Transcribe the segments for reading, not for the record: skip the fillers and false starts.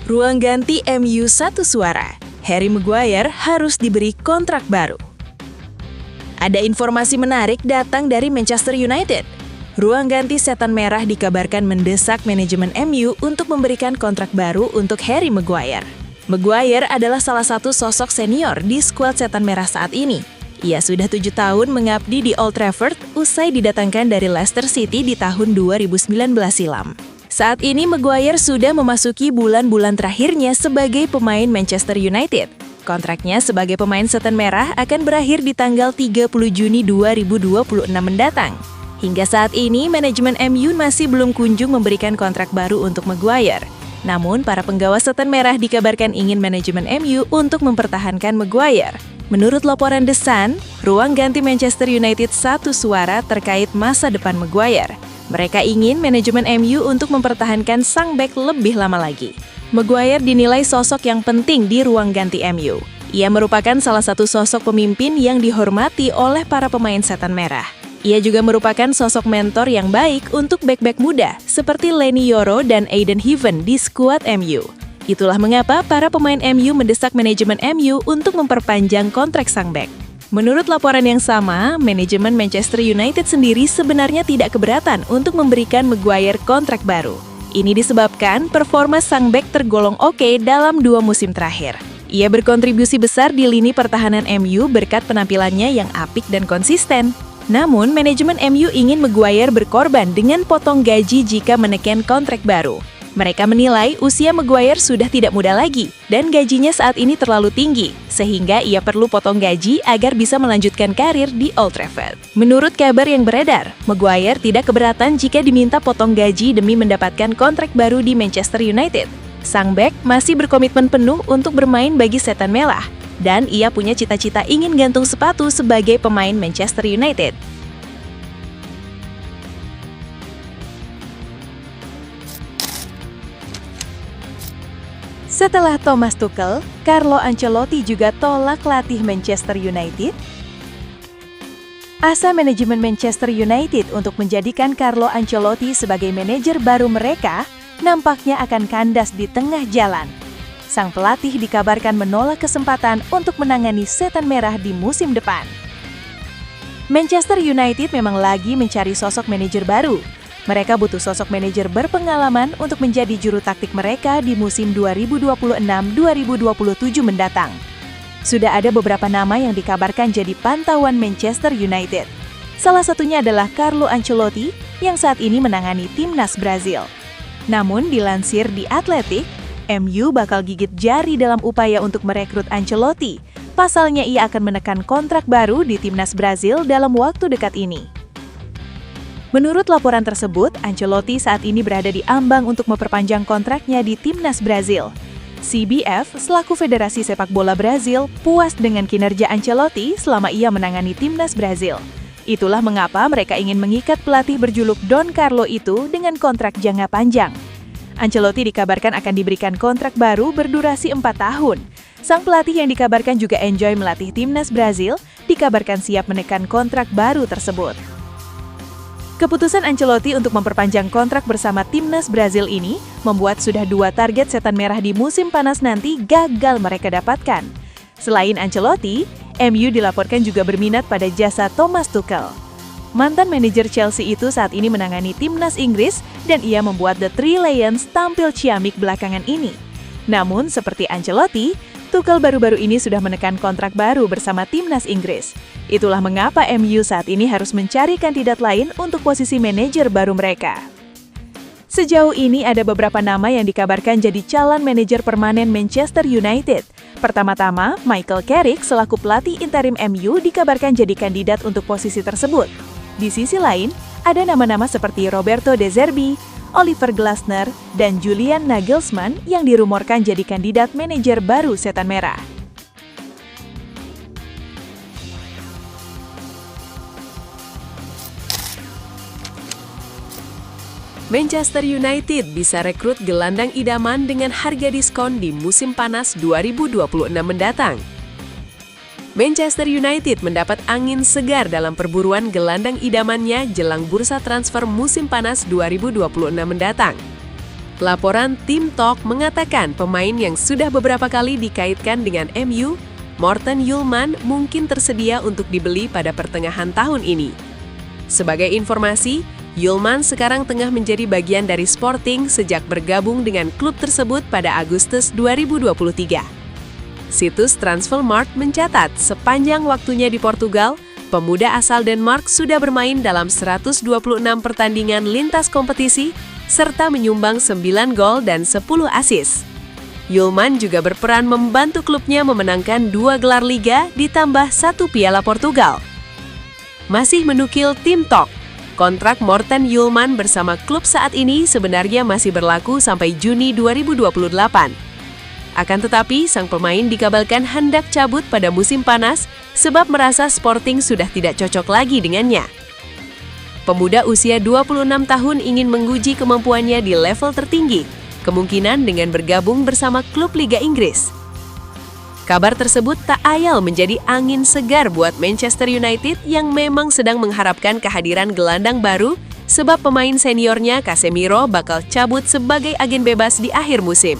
Ruang ganti MU satu suara, Harry Maguire harus diberi kontrak baru. Ada informasi menarik datang dari Manchester United. Ruang ganti setan merah dikabarkan mendesak manajemen MU untuk memberikan kontrak baru untuk Harry Maguire. Maguire adalah salah satu sosok senior di skuad setan merah saat ini. Ia sudah 7 tahun mengabdi di Old Trafford usai didatangkan dari Leicester City di tahun 2019 silam. Saat ini Maguire sudah memasuki bulan-bulan terakhirnya sebagai pemain Manchester United. Kontraknya sebagai pemain setan merah akan berakhir di tanggal 30 Juni 2026 mendatang. Hingga saat ini, manajemen MU masih belum kunjung memberikan kontrak baru untuk Maguire. Namun, para penggawa setan merah dikabarkan ingin manajemen MU untuk mempertahankan Maguire. Menurut laporan The Sun, ruang ganti Manchester United satu suara terkait masa depan Maguire. Mereka ingin manajemen MU untuk mempertahankan sang bek lebih lama lagi. Maguire dinilai sosok yang penting di ruang ganti MU. Ia merupakan salah satu sosok pemimpin yang dihormati oleh para pemain setan merah. Ia juga merupakan sosok mentor yang baik untuk bek-bek muda seperti Leny Yoro dan Aiden Heaven di skuad MU. Itulah mengapa para pemain MU mendesak manajemen MU untuk memperpanjang kontrak sang bek. Menurut laporan yang sama, manajemen Manchester United sendiri sebenarnya tidak keberatan untuk memberikan Maguire kontrak baru. Ini disebabkan performa sang bek tergolong oke dalam 2 musim terakhir. Ia berkontribusi besar di lini pertahanan MU berkat penampilannya yang apik dan konsisten. Namun, manajemen MU ingin Maguire berkorban dengan potong gaji jika menekan kontrak baru. Mereka menilai usia Maguire sudah tidak muda lagi dan gajinya saat ini terlalu tinggi, sehingga ia perlu potong gaji agar bisa melanjutkan karir di Old Trafford. Menurut kabar yang beredar, Maguire tidak keberatan jika diminta potong gaji demi mendapatkan kontrak baru di Manchester United. Sang bek masih berkomitmen penuh untuk bermain bagi setan merah, dan ia punya cita-cita ingin gantung sepatu sebagai pemain Manchester United. Setelah Thomas Tuchel, Carlo Ancelotti juga tolak latih Manchester United. Asa manajemen Manchester United untuk menjadikan Carlo Ancelotti sebagai manajer baru mereka nampaknya akan kandas di tengah jalan. Sang pelatih dikabarkan menolak kesempatan untuk menangani setan merah di musim depan. Manchester United memang lagi mencari sosok manajer baru. Mereka butuh sosok manajer berpengalaman untuk menjadi juru taktik mereka di musim 2026-2027 mendatang. Sudah ada beberapa nama yang dikabarkan jadi pantauan Manchester United. Salah satunya adalah Carlo Ancelotti yang saat ini menangani timnas Brazil. Namun dilansir di Athletic, MU bakal gigit jari dalam upaya untuk merekrut Ancelotti. Pasalnya ia akan menekan kontrak baru di timnas Brazil dalam waktu dekat ini. Menurut laporan tersebut, Ancelotti saat ini berada di ambang untuk memperpanjang kontraknya di timnas Brazil. CBF, selaku Federasi Sepak Bola Brazil, puas dengan kinerja Ancelotti selama ia menangani timnas Brazil. Itulah mengapa mereka ingin mengikat pelatih berjuluk Don Carlo itu dengan kontrak jangka panjang. Ancelotti dikabarkan akan diberikan kontrak baru berdurasi 4 tahun. Sang pelatih yang dikabarkan juga enjoy melatih timnas Brazil, dikabarkan siap menekan kontrak baru tersebut. Keputusan Ancelotti untuk memperpanjang kontrak bersama timnas Brazil ini membuat sudah 2 target setan merah di musim panas nanti gagal mereka dapatkan. Selain Ancelotti, MU dilaporkan juga berminat pada jasa Thomas Tuchel. Mantan manajer Chelsea itu saat ini menangani timnas Inggris dan ia membuat The Three Lions tampil ciamik belakangan ini. Namun, seperti Ancelotti, Tuchel baru-baru ini sudah menekan kontrak baru bersama timnas Inggris. Itulah mengapa MU saat ini harus mencari kandidat lain untuk posisi manajer baru mereka. Sejauh ini ada beberapa nama yang dikabarkan jadi calon manajer permanen Manchester United. Pertama-tama, Michael Carrick selaku pelatih interim MU dikabarkan jadi kandidat untuk posisi tersebut. Di sisi lain, ada nama-nama seperti Roberto De Zerbi, Oliver Glasner, dan Julian Nagelsmann yang dirumorkan jadi kandidat manajer baru setan merah. Manchester United bisa rekrut gelandang idaman dengan harga diskon di musim panas 2026 mendatang. Manchester United mendapat angin segar dalam perburuan gelandang idamannya jelang bursa transfer musim panas 2026 mendatang. Laporan Tim Talk mengatakan pemain yang sudah beberapa kali dikaitkan dengan MU, Morten Hjulmand, mungkin tersedia untuk dibeli pada pertengahan tahun ini. Sebagai informasi, Hjulmand sekarang tengah menjadi bagian dari Sporting sejak bergabung dengan klub tersebut pada Agustus 2023. Situs Transfermarkt mencatat sepanjang waktunya di Portugal, pemuda asal Denmark sudah bermain dalam 126 pertandingan lintas kompetisi serta menyumbang 9 gol dan 10 assist. Hjulmand juga berperan membantu klubnya memenangkan 2 gelar liga ditambah 1 Piala Portugal. Masih menukil Tim Talk, kontrak Morten Hjulmand bersama klub saat ini sebenarnya masih berlaku sampai Juni 2028. Akan tetapi, sang pemain dikabarkan hendak cabut pada musim panas sebab merasa Sporting sudah tidak cocok lagi dengannya. Pemuda usia 26 tahun ingin menguji kemampuannya di level tertinggi, kemungkinan dengan bergabung bersama klub Liga Inggris. Kabar tersebut tak ayal menjadi angin segar buat Manchester United yang memang sedang mengharapkan kehadiran gelandang baru sebab pemain seniornya Casemiro bakal cabut sebagai agen bebas di akhir musim.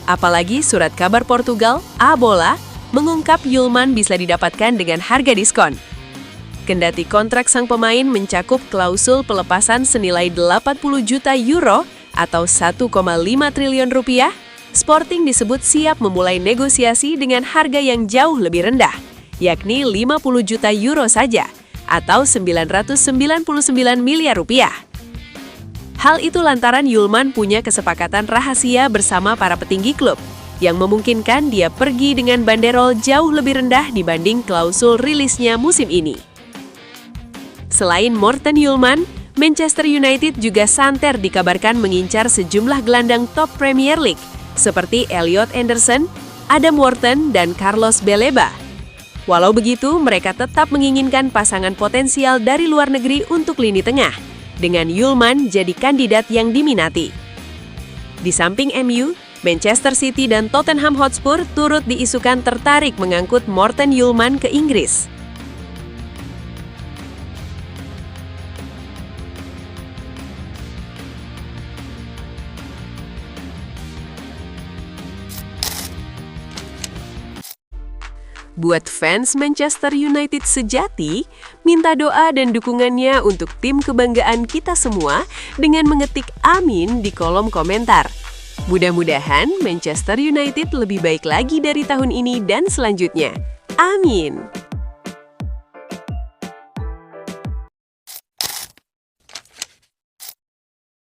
Apalagi surat kabar Portugal, A Bola, mengungkap Hjulmand bisa didapatkan dengan harga diskon. Kendati kontrak sang pemain mencakup klausul pelepasan senilai 80 juta euro atau 1,5 triliun rupiah, Sporting disebut siap memulai negosiasi dengan harga yang jauh lebih rendah, yakni 50 juta euro saja atau 999 miliar rupiah. Hal itu lantaran Hjulmand punya kesepakatan rahasia bersama para petinggi klub yang memungkinkan dia pergi dengan banderol jauh lebih rendah dibanding klausul rilisnya musim ini. Selain Morten Hjulmand, Manchester United juga santer dikabarkan mengincar sejumlah gelandang top Premier League seperti Elliot Anderson, Adam Wharton, dan Carlos Baleba. Walau begitu, mereka tetap menginginkan pasangan potensial dari luar negeri untuk lini tengah, dengan Hjulmand jadi kandidat yang diminati. Di samping MU, Manchester City dan Tottenham Hotspur turut diisukan tertarik mengangkut Morten Hjulmand ke Inggris. Buat fans Manchester United sejati, minta doa dan dukungannya untuk tim kebanggaan kita semua dengan mengetik amin di kolom komentar. Mudah-mudahan Manchester United lebih baik lagi dari tahun ini dan selanjutnya. Amin.